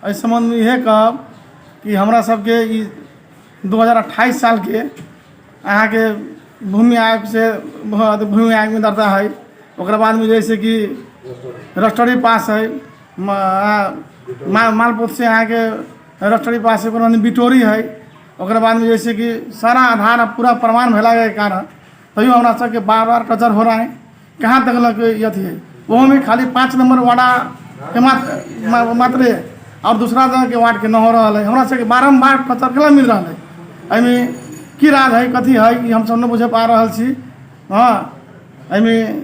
इस संबंध में यह कहब कि हमरा सबके 2028 साल के अहाँ के भूमि आयोग से भूमि आयोग में दर्ता है। ओकरा बाद में जैसे कि रजिस्ट्री पास है, मालपोत से अहाँ के रजिस्ट्री पास है, ओकरा बाद बिटोरी है। ओकरा बाद में जैसे कि सारा आधार पूरा प्रमाण भेला के कारण तैयो हमरा सबके बार बार कचर हो रहा है। कहाँ तक लग यथी है वो में खाली 5 नंबर वार्डा के मात्र और दूसरा जगह के वार्ड के न हो रहा है। हमरा सबके बारम्बार कचर केला मिल रहा है। एहिमे की राज है, कथी है कि हम सब न बुझे पा रहा छी। हाँ, एहिमे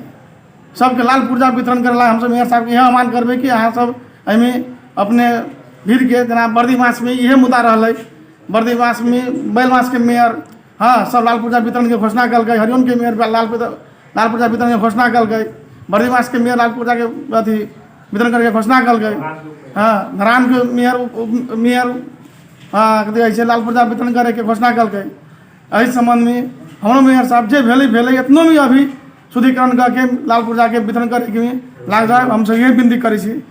सबके लाल पुर्जा वितरण करेला हम सब मेयर साहब के यह आह्वान करबे कि अहाँ सब एहिमे अपने भीड़ के जना बर्दी मास में यह मुद्दा रहलै। बर्दी मास में बैल मास के मेयर हाँ सब लाल पुर्जा वितरण के घोषणा कल गई। हरिओम के मेयर लाल पुर्जा वितरण के घोषणा कल गई। बर्दी मास के मेयर लाल पुर्जा के अथी वितरण करके घोषणा कल गई। हाँ, धरान के मेयर हाँ कथी ऐसे लाल पुर्जा वितरण करे के घोषणा कल गई। एहि संबंध में हमरो मेयर साहब जे भेले इतनो में अभी शुद्धिकरण करके लाल पुर्जा के वितरण करे के लाग जाए। हम सब यही विनती करी छी।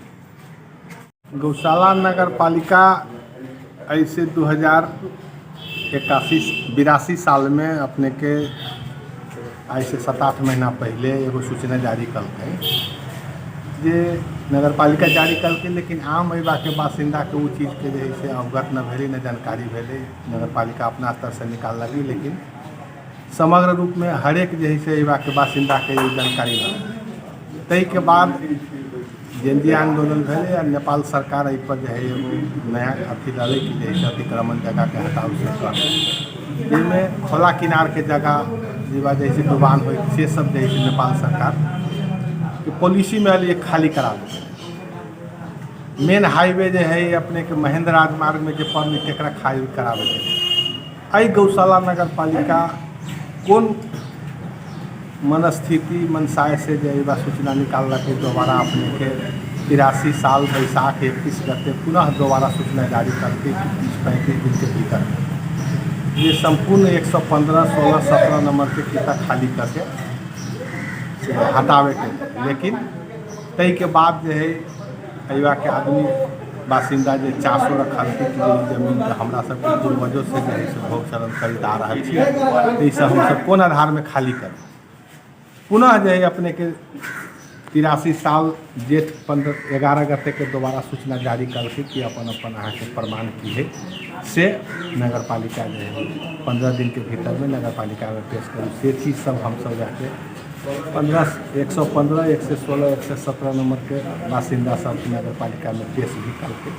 गौशाला नगर पालिका ऐसे 2081-82 साल में अपने के आज से 7-8 महीना पहले एगो सूचना जारी कलकै जे नगर पालिका जारी कलकै, लेकिन आम अयबा के बासिंदा के वो चीज़ के जे से अवगत न भेलै, न जानकारी भेलै। नगर पालिका अपना स्तर से निकाललकै, लेकिन समग्र रूप में हरेक जे है से अयबा के बासिंदा के जानकारी भेलै। तै के बाद जेनजी आंदोलन भेलै आ नेपाल सरकार एहि पर जे है एगो नया अथी डाले कि जे अतिक्रमण जगह के हटाव से कर, जिसमें खोला किनार के जगह जीवा जैसे डुबान हो से सब जैसे नेपाल सरकार के पॉलिसी में लिए खाली करा दे। मेन हाईवे जो है अपने के महेंद्र राजमार्ग में जो परमिट एकरा खाली करावे के आई गौशाला नगर पालिका कौन मनस्थिति मनसाय से जो सूचना निकाल के दोबारा अपने के 83 साल बैसाख 31 गते पुनः दोबारा सूचना जारी करके 30-35 दिन के भीतर ये संपूर्ण 115, 16, 17 नंबर के किता खाली करके हटावे के। लेकिन तई के बाद जो है अयवा के आदमी बासिंदा जो चासो रखल कि जमीन के हमरा सबके पूर्वजों से जो है भोग चलन करैत आ रहल छी, ताहिसँ हम सब कोन आधार में खाली करें। पुनः जो है अपने के 83 साल जेठ 11 गते के दोबारा सूचना जारी करके कि अपन अहाँ के प्रमाण की है से नगर पालिका जो है 15 दिन के भीतर में नगर पालिका में पेश करूँ। से चीज़ सब हम सब जाके 115, 116, 117 नंबर के बासिंदा सब नगर पालिका में पेश भी करके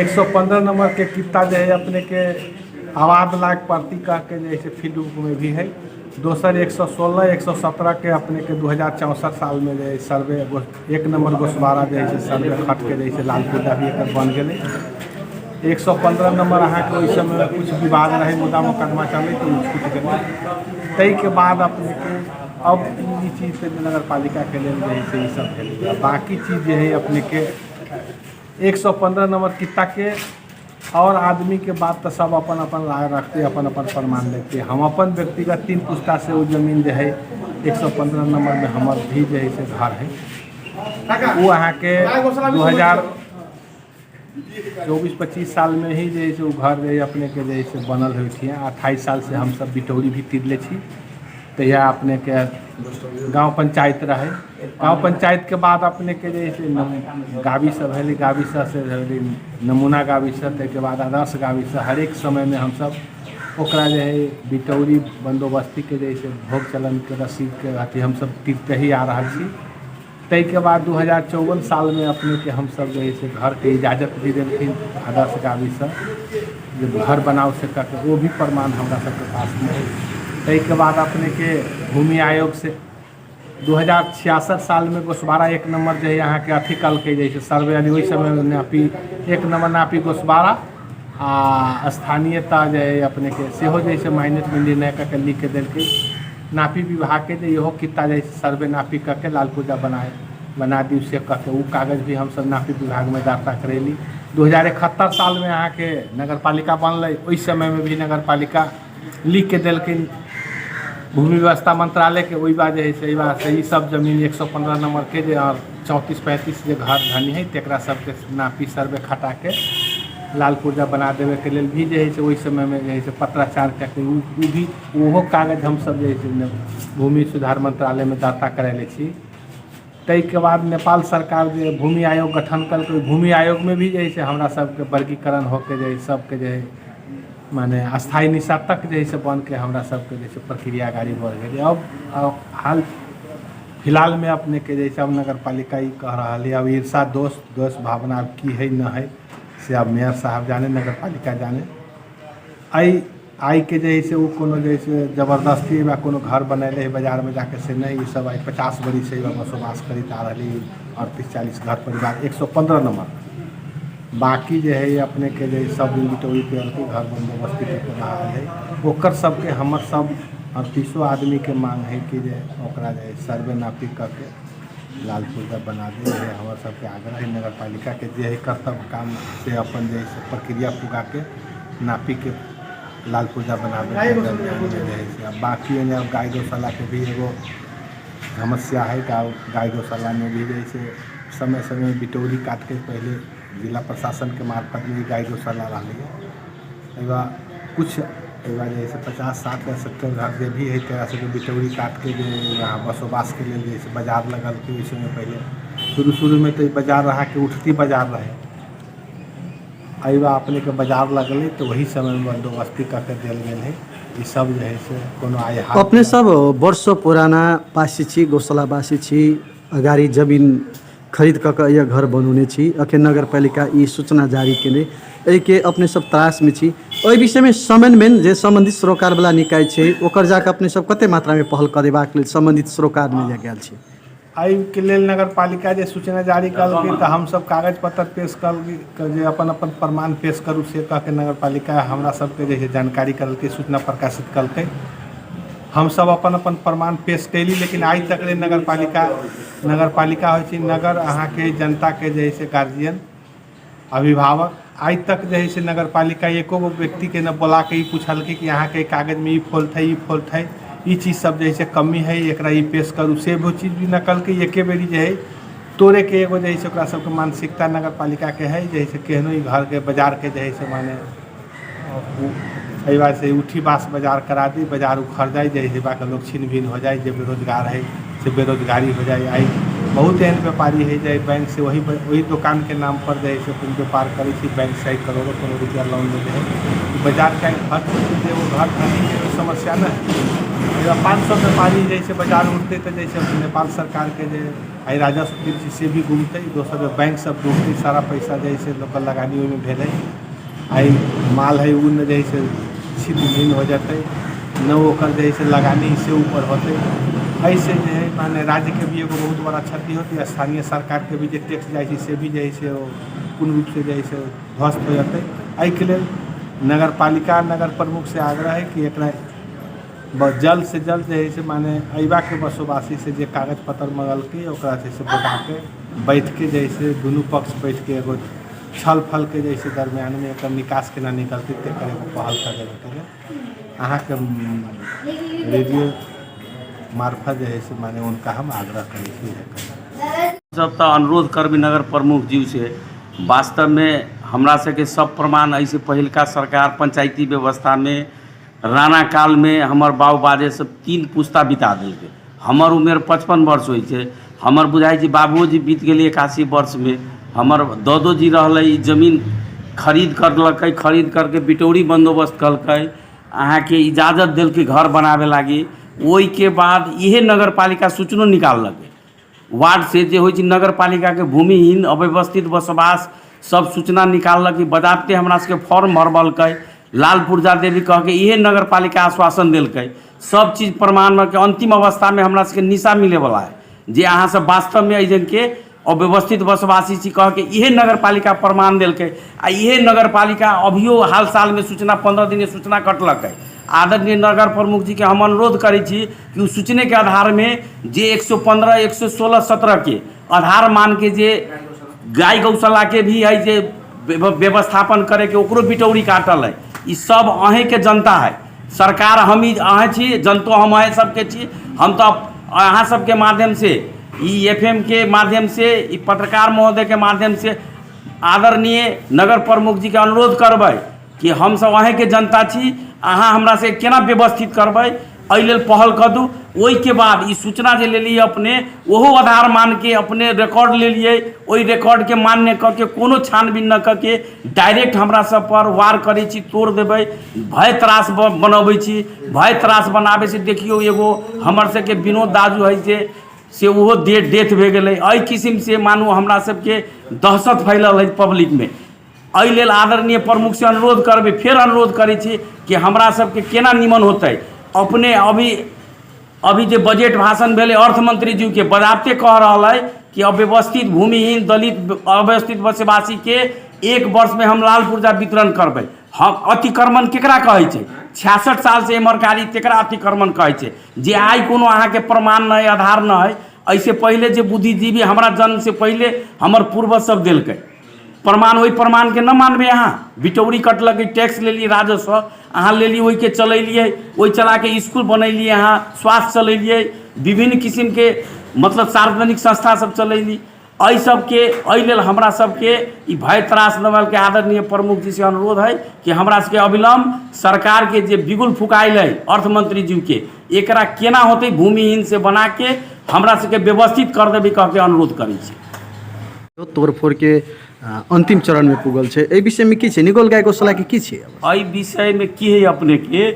115 नंबर के किता जो है अपने के आवाद लायक प्रति कह के जैसे फील्ड बुक में भी है। दोसर 116, 117 के अपने के 2064 साल में जो सर्वे 1 नंबर गोसवारा जो है सर्वे खट के जैसे लाल पुर्जा भी एक बन गए। 115 नंबर अहाँ के ओहि समय में कुछ विवाद रहे, मुद्दा मुकदमा चले तो छूट गए। तई के बाद अपने के अब ई चीज़ से नगर पालिका के लिए जो है ये सब है। बाकी चीज़ जो है अपने के 115 नंबर किता के और आदमी के बाद तो सब अपन अपन राय रखते, अपन अपन प्रमाण लेते। हम अपन व्यक्तिगत 3 पुस्ता से वो जमीन जो है 115 नंबर में हमार भी जो है से घर है वो अहाँ के 2024-25 साल में ही जो है वो घर जो है अपने के जो है से बनल हुई थी। 28 साल से हम सब बिटौरी भी तिरले छी। तहिया अपने के गांव पंचायत रहे। गांव पंचायत के बाद अपने के जैसे गावी सब है, गावी से नमूना गावी से, के बाद आदर्श गावी से हर एक समय में हम सब ओकरा जो है बिटौरी बंदोबस्ती के जैसे भोग चलन के रसीद के अथी हम सब टिकते ही आ रहा छी। तई के बाद 2054 साल में अपने के हम सब जो है घर के इजाज़त भी देलखिन आदर्श गावी से जो घर बनाओ से करके वो भी प्रमाण हमारा सबके पास में है। तई के बाद अपने के भूमि आयोग से 2066 साल में गोसवारा 1 नंबर जो है यहाँ के अथी कल के जैसे सर्वे यानी वही समय में नापी 1 नंबर नापी गोसवारा आ स्थानीयता जो है अपने के सेहो जैसे माइनस में निर्णय करके लिख के दिल नापी विभाग के जो इहो किता जैसे सर्वे नापी करके लाल पुर्जा बना दी से करके वो कागज़ भी हम सब नापी विभाग में दार्ता करेली। 2071 साल में यहाँ के नगर पालिका बनल, उस समय में भी नगर पालिका लिख के दिलखिन भूमि व्यवस्था मंत्रालय के वही बात है से ई सब जमीन 115 नंबर के जे और 34-35 जे घर धनी है तकरा सबके नापी सर्वे खटा के लाल पुर्जा बना देवे के लेल भी जे है से वही समय में जे है से पत्राचार करके उ भी ओहो कागज हम सब जे है से भूमि सुधार मंत्रालय में दर्ता करैले छी। तै के बाद नेपाल सरकार जे भूमि आयोग गठन करके भूमि आयोग में भी जे है से हमरा सबके वर्गीकरण होके जे सबके जे माने अस्थायी निशातक जे है से बन के हमरा सबके जे प्रक्रिया गाड़ी बढ़ गई। अब हाल फिलहाल में अपने के जैसे अब नगर पालिका ही कह रहा है अब ईर्षा दोष भावना अब की है न है से अब मेयर साहब जाने नगर पालिका जाने आई के जैसे वो कोनो जैसे जबरदस्ती बा कोनो घर बनैले है बाजार में जाके से नहीं ये सब आई 50 बरी से बसोबास करीत आ रही 38-40 घर परिवार 115 नंबर बाकी जो है अपने के जो सब बिटोरी पे घर बंदोबस्ती के रहा है ओकर सबके हमर सब 38 आदमी के मांग है कि जे ओकरा जे सर्वे नापी करके लाल पुर्जा बना दे है हमारे सबके आग्रह है नगर पालिका के जे है कर्तव्य काम से अपन जे प्रक्रिया पुगा के नापी के लाल पुर्जा बना दे। बाकी अब गाय गौशाला के भी एगो समस्या है गाय गौशाला में भी जैसे समय समय बिटौरी काट के पहले जिला प्रशासन के मार्फत में गाय गौशाला रही है कुछ जैसे 50-60 या 70 घर जे भी है तेरा से बिटौरी काट के जो यहाँ बसोबास के लिए जैसे बाजार लगल के वैसे में पहले शुरू में तो बाजार रहा कि उठती बाजार रहे अपने के बाजार लगल तो वही समय में बंदोबस्ती करके दिल गए है ये सब जो है से कोनो आए अपने सब वर्षों पुराना पासी छी गौशालावासी छी अगाड़ी जमीन खरीद कर यह घर बनौने छी अखे नगर पालिका ई सूचना जारी केने के अपने सब त्रास में छी ओहि विषय में समन्वयन जे संबंधित सरोकार वाला निकाय छै ओकर जाके अपने सब कते मात्रा में पहल करेबाक लेल संबंधित सरोकार में जा गेल छी आई के लेल नगर पालिका जे सूचना जारी कलकै तो हम सब कागज पत्र पेश कर जे अपन प्रमाण पेश करू से कह के नगर पालिका हमरा सबके जे जानकारी करलकै सूचना प्रकाशित कलकै हम सब अपन प्रमाण पेश कैली लेकिन आज तक नगर पालिका हो छी नगर अहाँ के जनता के जे है गार्जियन अभिभावक आज तक जे है नगर पालिका एको गो व्यक्ति के न बोला के पूछल कि यहाँ के कागज में ई फॉल्ट है ये चीज़ सब जैसे कमी है एकरा ई पेश करू से वो चीज़ भी नकल के एके बेरी जे है तोड़े के एगो जे है ओकरा सबके मानसिकता नगर पालिका के है जैसे केहनो ही घर के बाजार के जे है माने एहि से उठी बास बाजार करा दी बाजार उखड़ जाए जैसे बाकी लोग छीन भिन हो जाए जो बेरोजगार है से बेरोजगारी हो जाए आई बहुत एहन व्यापारी है जो बैंक से वही दुकान के नाम पर जो है अपन व्यापार करे बैंक से करोड़ों रुपया लोन ले है बाजार का वो घर खाने की समस्या न है 500 व्यापारी जैसे बाजार उठते तो जैसे नेपाल सरकार के जो आई राजस्व से भी घूमते दोसर बैंक सब डूबते सारा पैसा जैसे लोकल लगानी में भेले आई माल है उन जैसे छिन्न भिन्न हो जाते न ओकर जैसे लगानी से ऊपर होते ऐसे जो है माने राज्य के भी एगो बहुत बड़ा क्षति होती है स्थानीय सरकार के भी जो टैक्स जाए से भी जैसे पूर्ण रूप से जैसे ध्वस्त हो जाते एहि के लेल नगर पालिका नगर प्रमुख से आग्रह है कि एकरा जल्द से जल्द जो है माने अइबा के बसोबासी से जो कागज पत्र मंगल के ओकरा से बता के बैठ के जैसे दोनों पक्ष बैठ के एगो छल फल के जैसे दरमियान में एक निकास के ना निकलती तक पहल कर देवे के लिए अहाँ के रेडियो मार्फत जो है माने उनका हम आग्रह करें सब तो अनुरोध करबी नगर प्रमुख जी से वास्तव में हमरा सबके सब प्रमाण ऐसे पहिलका सरकार पंचायती व्यवस्था में राणा काल में हमर बाबू बाजे सब 3 पुस्ता बिता देलकै हमर उम्र 55 वर्ष होइ छै हमर बुझाइ छै बाबुओ जी बीत गेलै 81 वर्ष में हमर दादो जी रहलै जमीन खरीद करलकै खरीद करके बिटौरी बंदोबस्त कलकै अहाँ के इजाजत देलकै घर बनावे लागी ओहि के बाद इहे नगर पालिका सूचनो निकाललकै वार्ड से जे होइ छै नगर पालिका के भूमिहीन अव्यवस्थित बसोबास सब सूचना निकाललकै बजाबते हमरा सबके फॉर्म भरबलकै लाल पुर्जा देवी कह के इहे नगर पालिका आश्वासन दिलकै सब चीज प्रमाण में के अंतिम अवस्था में हमरा सबके निशा मिले वाला है जे अहाँ सब वास्तव में अइजन के अव्यवस्थित बसवासी छी कह के इहे नगर पालिका प्रमाण दिलकै आ इहे नगर पालिका अभियो हाल साल में सूचना 15 दिन सूचना कटलकै आदरणीय नगर प्रमुख जी के हम अनुरोध करै छी कि उस सूचने के आधार में जे 115 116 17 के आधार मान के जे गाय गौशाला के भी है जे व्यवस्थापन करे के ओकरो बिटौरी काटल है ई सब अहें के जनता है सरकार हम ही अहाँ छी, जनतो हम अहाँ सबके छी। हम तो अहाँ सबके माध्यम से, ई FM के माध्यम से, ई पत्रकार महोदय के माध्यम से आदरणीय नगर प्रमुख जी के अनुरोध करबै कि हम सब अहें के जनता छी, अहाँ हमरा से केना व्यवस्थित करबै, एहि लेल पहल कऽ दू। ओहि के बाद ई सूचना जे लेलिए अपने, ओहो आधार मान के अपने रिकॉर्ड लेलिए, ओहि रिकॉर्ड के मान्य कऽ के कोनो छानबीन न कऽ के डायरेक्ट हमरा सब पर वार करै छी, तोड़ देबै, भय त्रास बनबै छी। भय त्रास बनाबै से देखियो एगो हमर सबके विनोद दाजू है से ओहो डेथ भए गेलै। एहि किस्म से मानू हमरा सबके दहशत फैलल है पब्लिक में। एहि लेल आदरणीय प्रमुख से अनुरोध करबै, फेर अनुरोध करै छी कि हमरा सबके केना निमन होतै। अपने अभी जे बजट भाषण भेलै अर्थमंत्री जी के बजाबते कह रहा है कि अव्यवस्थित भूमिहीन दलित अव्यवस्थित बसवासी के 1 वर्ष में हम लाल पुर्जा वितरण करबै। हम अतिक्रमण केकरा कहै छै? 66 साल से एमरकारी तेकरा अतिक्रमण कहै छै, जे आइ कोनो अहाँके प्रमाण न है, आधार न है। ऐसे पहले जे बुद्धिजीवी हमरा जन्म से पहले हमर पूर्वज सब देलकै प्रमाण, ओहि प्रमाण के न मानबै अहाँ। बिटौरी कटलकै, टैक्स लेलिए, राजस्व अहाँ लेलिए, ओहि के चलेलिए, ओहि चला के स्कूल बनैलिए, अहाँ स्वास्थ्य चलेलिए, विभिन्न किस्म के मतलब सार्वजनिक संस्था सब चलेली। एहि सबके एहि लेल हमरा सबके ई भय त्रास नवल के आदरणीय प्रमुख जी से अनुरोध है कि हमरा सबके अविलंब सरकार के जे बिगुल फुकाइल है अर्थमंत्री जी के, एकरा केना होते भूमिहीन से बना के हमरा सबके व्यवस्थित कर देबै कह के अनुरोध करै छी। तोड़फोड़ के अंतिम चरण में पुगल छै, एहि विषय में की छै? निगोल गाय गौशाला के की छै? एहि विषय में की है अपने के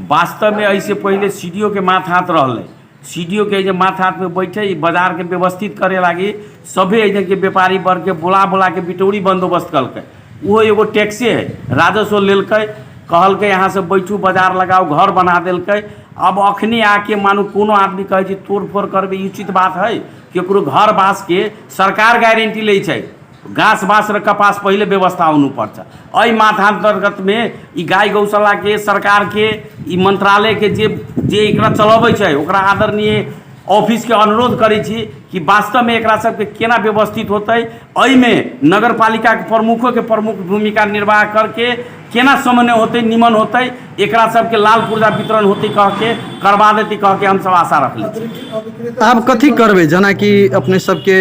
वास्तव में ऐसे पहले CDO के माथ हाथ रहलै। CDO के जे माथ हाथ में बैठे ई बाजार के व्यवस्थित करे लागी सभे एजे के व्यापारी वर्ग के बुला के बिटौरी बंदोबस्त कलकै। वो एगो टैक्से है, राजस्व लेलकै, कहलकै यहाँ से बैठू, बाजार लगाओ, घर बना देलकै। अब अखनी आके मानू कोनो आदमी कहे छै तोड़ फोड़ करबै, ई उचित बात है? केकरो घर बास के सरकार गारंटी लै छै, घास बाँस र कपास पहले व्यवस्था हुनुपर्छ। एहि माथा अंतर्गत में ई गाय गौशाला के सरकार के ई मंत्रालय के जे एकरा चलबै छै ओकरा आदरणीय ऑफिस के अनुरोध करै छी कि वास्तव में एकरा सबके केना व्यवस्थित होतै। एहि में नगर पालिका के प्रमुखों के प्रमुख भूमिका निर्वाह करके केना समन्वय होतै, निमन होतै, एकरा सबके लाल पुर्जा वितरण होतै कह के करवा देतै कह के हम सब आशा रखले छी। आप कथी करबै? जना कि अपने सबके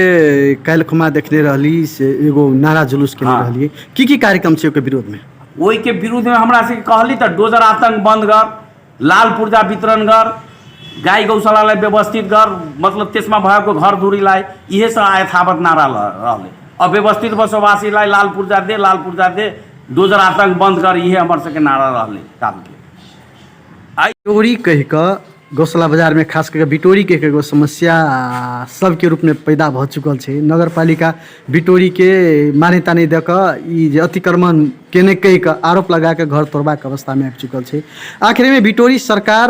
काल्हि खुमा देखने रहली से एगो नारा जुलूस केने रहलिए, की कार्यक्रम छै ओके विरोध में? ओहि के विरोध में हमरा से कहली त डोजर आतंक बंद कर, लाल पुर्जा वितरण कर, गाय गौशाला व्यवस्थित कर, मतलब त्यसमा भएको घर धुरीलाई इहे सब यथावत नारा रहले। अव्यवस्थित बसोबासीलाई लाल पुर्जा दे, लाल पुर्जा दे, डोजर आतंक बंद कर, इहे हमर सबके नारा रहले काल के। बिटौरी कह कऽ गौशाला बाजार में खास करके बिटौरी के एगो समस्या सबके रूप में पैदा भ चुकल छै। नगर पालिका बिटौरी के मान्यता नहीं दे कऽ ई जे अतिक्रमण केने कहि कऽ आरोप लगा के घर तोड़बाक अवस्था में आबि चुकल छै। आखिर में बिटौरी सरकार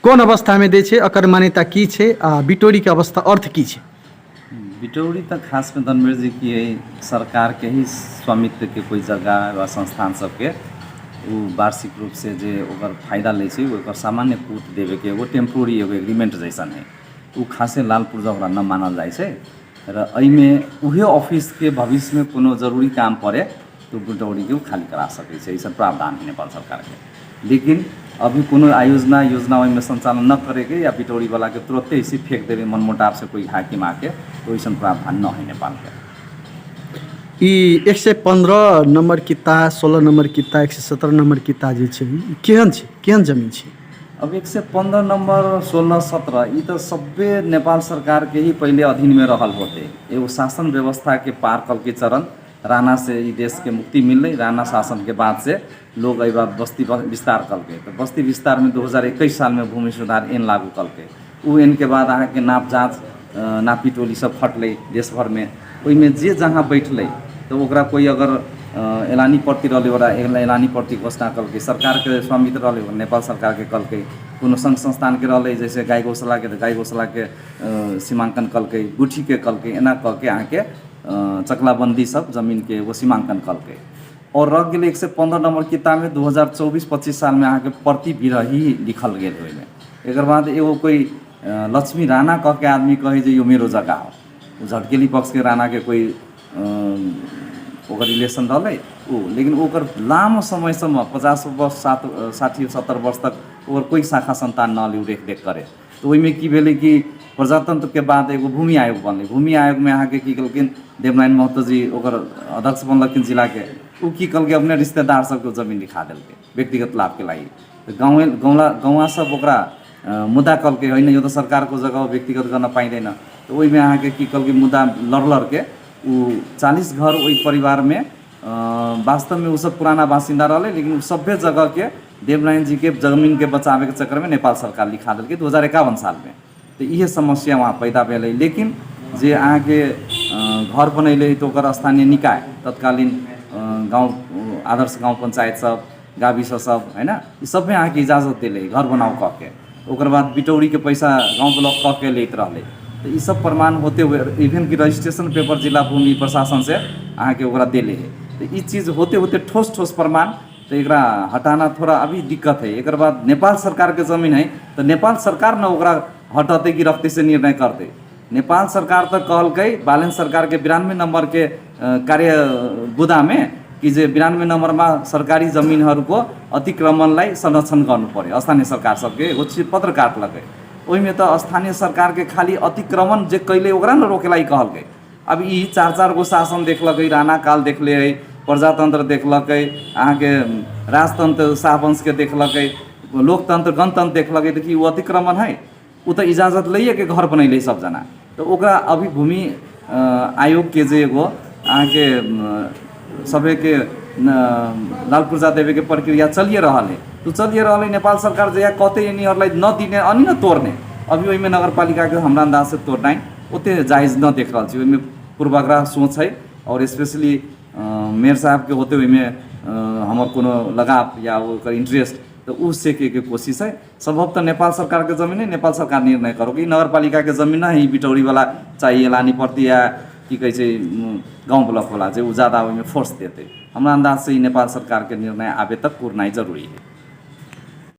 कोन अवस्था में दै छै, एकर मान्यता की छै आ बिटौरी के अवस्था अर्थ की छै? बिटौरी तो खास में धनवीर जी की सरकार के ही स्वामित्व के कोई जगह व संस्थान सबके वो वार्षिक रूप से जे ओकर फायदा ले छै, ओकर सामान्य पूर्त देवे के एगो टेम्पोररी एगो एग्रीमेंट जैसन है। वो खासे लाल पुर्जा ओकरा न मानल जाए छै। र एहिमे उहे ऑफिस के भविष्य में कोनो जरूरी काम पड़े तो बिटौरी के खाली करा सकै छै, ऐसा प्रावधान है नेपाल सरकार के। लेकिन अभी कोनो योजना में संचालन न करेके या बिटौरी वाला के तुरंते इसी फेंक देवे मनमुटाव से कोई हाकिम आके, तो ऐसा प्रावधान न है नेपाल के। ई 115 नंबर किता, 16 नंबर किता, 117 नंबर किता जे छै केहन छै, केहन जमीन छै? अब 115 नंबर 16 17 ई तो सभे नेपाल सरकार के ही पहले अधीन में रहल होते। एगो शासन व्यवस्था के पार कल के चरण राणा से ई देश के मुक्ति मिल रही। राणा शासन के बाद से लोग अ बस्ती विस्तार कल के, तो बस्ती विस्तार में 2021 साल में भूमि सुधार ऐन लागू कल के। वो ऐन के बाद अहाँ के नाप जाँच नापी टोली सब फटल देश भर में। ओहिमे जे जहाँ बैठल तो ओकरा कोई अगर एलानी प्रति रहे ओकरा एलानी प्रति घोषणा कल के, सरकार के स्वामित्व रहे नेपाल सरकार के कल के, कोनो संघ संस्थान के रहे जैसे गाय गौशाला के गाय गौशाला के सीमांकन कल के, गुठी के कल के, एना कह के अहाँ के चकलाबंदी सब जमीन के वो सीमांकन कल के। और रह गए 115 नंबर किताब में 2024-25 साल में अहाँ के प्रति बिरही लिखल गए। एक बाद एगो कोई लक्ष्मी राणा कह के आदमी कहे जो यो मेरो जगह हो, झटकेली पक्ष के राणा के कोई ओकर रिलेशन रहलै ऊ, लेकिन ओकर लामो समयसम्म 50 वर्ष 60 70 वर्ष तक ओकर कोई शाखा संतान न ली रेख करे। तो ओहिमे की भेलै कि प्रजातंत्र के बाद एगो भूमि आयोग बनलै। भूमि आयोग में अहाँके की केलखिन, देवनारायण महतो जी ओकर अध्यक्ष बनलखिन जिला के। ऊ की केलकै, अपने रिश्तेदार सबके जमीन लिखा देलकै व्यक्तिगत लाभ के लागि। तो गाँव सब ओकरा मुद्दा कलकै, होइन यो तो सरकार को जगह व्यक्तिगत गर्न पाइँदैन। तो ओहिमे अहाँके की कलकै, मुद्दा लड़ के ऊ 40 घर वही परिवार में वास्तव में उ सब पुराना बासिंदा रहे, लेकिन सभ्य जगह के देवनारायण जी के जमीन के बचावे के चक्कर में नेपाल सरकार लिखा दिल 2051 साल में। तो ये समस्या वहाँ पैदा भेल। लेकिन जे अहाँ के घर बनैले तो ओकर स्थानीय निकाय तत्कालीन गाँव आदर्श गाँव पंचायत सब गाविस सब है ना, ये सब में अहाँ के इजाजत दिले घर बनाओ कह के। ओकर बाद बिटौरी के पैसा गाँव ब्लॉक कह के लेते रहे। तो ये सब प्रमाण होते हुए इवन की रजिस्ट्रेशन पेपर जिला भूमि प्रशासन से अहाँ के ओकरा दिले है। तो ये चीज़ होते होते ठोस प्रमाण, तो एकरा हटाना थोड़ा अभी दिक्कत है। एक बाद नेपाल सरकार के जमीन है, तो नेपाल सरकार न ओकरा हटाते कि रखते से निर्णय करते। नेपाल सरकार तो कहलकै बालन सरकार के 92 नंबर के कार्य बुदा में कि जे 92 नंबर में सरकारी जमीनहरूको अतिक्रमणलाई संरक्षण गर्नु पर्यो। स्थानीय सरकार सबके एगो पत्र काटलकै। ओहिमे त स्थानीय सरकार के खाली अतिक्रमण जे कैले ओकरा न रोकेलाई कहलकै। अब ई 4 गो शासन देखलकै, राणा काल देखले है, प्रजातंत्र देखलकै, अहाँ के राजतंत्र शाहवंश के देखलकै, लोकतंत्र गणतंत्र देखलकै। तो कि वो अतिक्रमण है? उ तो इजाजत लइए के घर बनैले सब जना। तो ओकरा अभी भूमि आयोग के जे एगो अहाँ के सबै के लाल पूर्जा देवे के प्रक्रिया चलिए रहा है। तो चलिए रहा है, नेपाल सरकार जया कहते यिनीहरूलाई नदिने अनि न तोड्ने। अभी ओहिमे नगरपालिका के हमरा अंदाज से तोड़नाइ उतने जायज़ न देख रहा छी। ओहिमे पूर्वाग्रह सोच है, और स्पेशली मेयर साहब के होते हुए में हमार कोनो लगाव या ओकर इंटरेस्ट तो उससे के कोशिश है। संभवतः नेपाल सरकार के जमीन है, नेपाल सरकार निर्णय करो कि नगर पालिका के जमीन ना ही बिटौरी वाला चाहिए लानी पड़ती है कि कैसे गांव ब्लॉक वाला जो ज़्यादा में फोर्स देते। हमारा अंदाज से नेपाल सरकार के निर्णय आवे तक पूर्णाई जरूरी है।